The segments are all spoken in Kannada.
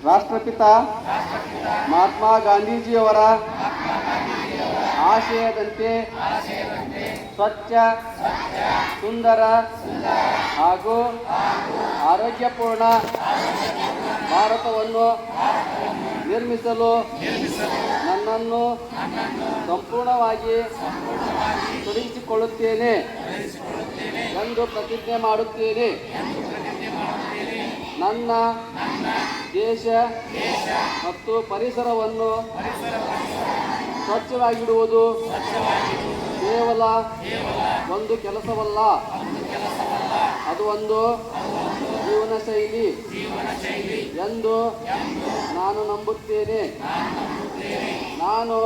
ರಾಷ್ಟ್ರಪಿತ ಮಹಾತ್ಮ ಗಾಂಧೀಜಿಯವರ ಆಶಯದಂತೆ ಸ್ವಚ್ಛ, ಸುಂದರ ಹಾಗೂ ಆರೋಗ್ಯಪೂರ್ಣ ಭಾರತವನ್ನು ನಿರ್ಮಿಸಲು ನನ್ನನ್ನು ಸಂಪೂರ್ಣವಾಗಿ ತೊಡಗಿಸಿಕೊಳ್ಳುತ್ತೇನೆ ಎಂದು ಪ್ರತಿಜ್ಞೆ ಮಾಡುತ್ತೇನೆ. ನನ್ನ ದೇಶ ಮತ್ತು ಪರಿಸರವನ್ನು ಸ್ವಚ್ಛವಾಗಿಡುವುದು ಕೇವಲ ಒಂದು ಕೆಲಸವಲ್ಲ, ಅದು ಒಂದು ಜೀವನ ಶೈಲಿ ಎಂದು ನಾನು ನಂಬುತ್ತೇನೆ. ನಾನು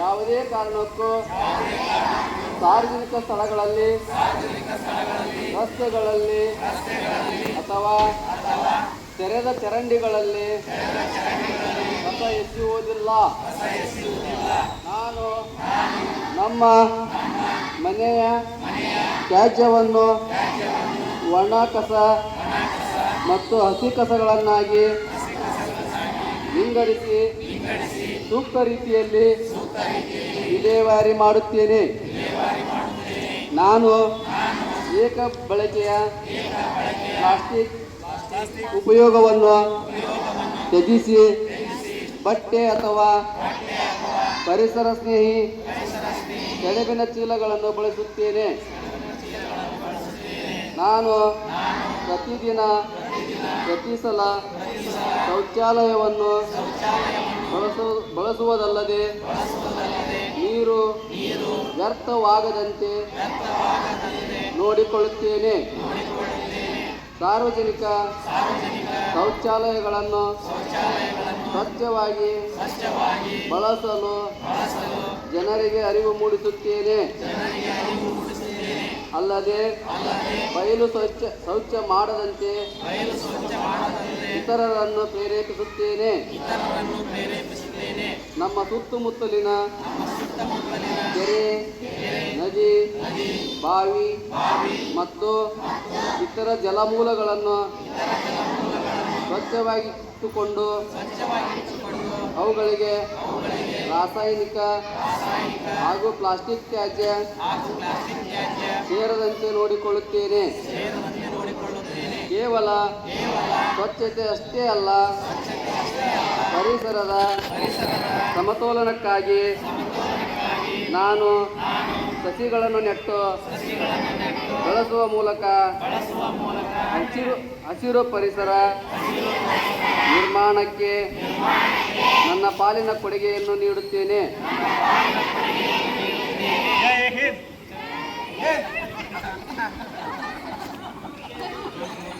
ಯಾವುದೇ ಕಾರಣಕ್ಕೂ ಸಾರ್ವಜನಿಕ ಸ್ಥಳಗಳಲ್ಲಿ, ರಸ್ತೆಗಳಲ್ಲಿ ಅಥವಾ ತೆರೆದ ಚರಂಡಿಗಳಲ್ಲಿ ಕಸ ಎಸೆಯುವುದಿಲ್ಲ. ನಾನು ನಮ್ಮ ಮನೆಯ ತ್ಯಾಜ್ಯವನ್ನು ಒಣ ಕಸ ಮತ್ತು ಹಸಿ ಕಸಗಳನ್ನಾಗಿ ವಿಂಗಡಿಸಿ ಸೂಕ್ತ ರೀತಿಯಲ್ಲಿ ವಿಲೇವಾರಿ ಮಾಡುತ್ತೇನೆ. ನಾನು ಏಕ ಬಳಕೆಯ ಪ್ಲಾಸ್ಟಿಕ್ ಉಪಯೋಗವನ್ನು ತ್ಯಜಿಸಿ ಬಟ್ಟೆ ಅಥವಾ ಪರಿಸರ ಸ್ನೇಹಿ ಸೆಣಬಿನ ಚೀಲಗಳನ್ನು ಬಳಸುತ್ತೇನೆ. ನಾನು ಪ್ರತಿ ಸಲ ಶೌಚಾಲಯವನ್ನು ಬಳಸುವುದಲ್ಲದೆ ನೀರು ವ್ಯರ್ಥವಾಗದಂತೆ ನೋಡಿಕೊಳ್ಳುತ್ತೇನೆ. ಸಾರ್ವಜನಿಕ ಶೌಚಾಲಯಗಳನ್ನು ಸ್ವಚ್ಛವಾಗಿ ಬಳಸಲು ಜನರಿಗೆ ಅರಿವು ಮೂಡಿಸುತ್ತೇನೆ. ಅಲ್ಲದೆ ಬಯಲು ಶೌಚ ಮಾಡದಂತೆ ಇತರರನ್ನು ಪ್ರೇರೇಪಿಸುತ್ತೇನೆ. ನಮ್ಮ ಸುತ್ತಮುತ್ತಲಿನ ಕೆರೆ, ನದಿ, ಬಾವಿ ಮತ್ತು ಇತರ ಜಲಮೂಲಗಳನ್ನು ಸ್ವಚ್ಛವಾಗಿಟ್ಟುಕೊಂಡು ಅವುಗಳಿಗೆ ರಾಸಾಯನಿಕ ಹಾಗೂ ಪ್ಲಾಸ್ಟಿಕ್ ತ್ಯಾಜ್ಯ ಸೇರದಂತೆ ನೋಡಿಕೊಳ್ಳುತ್ತೇನೆ. ಕೇವಲ ಸ್ವಚ್ಛತೆ ಅಷ್ಟೇ ಅಲ್ಲ, ಪರಿಸರದ ಸಮತೋಲನಕ್ಕಾಗಿ ನಾನು ಸಸಿಗಳನ್ನು ನೆಟ್ಟು ಬೆಳೆಸುವ ಮೂಲಕ ಹಸಿರು ಪರಿಸರ ನಿರ್ಮಾಣಕ್ಕೆ ನನ್ನ ಪಾಲಿನ ಕೊಡುಗೆಯನ್ನು ನೀಡುತ್ತೇನೆ.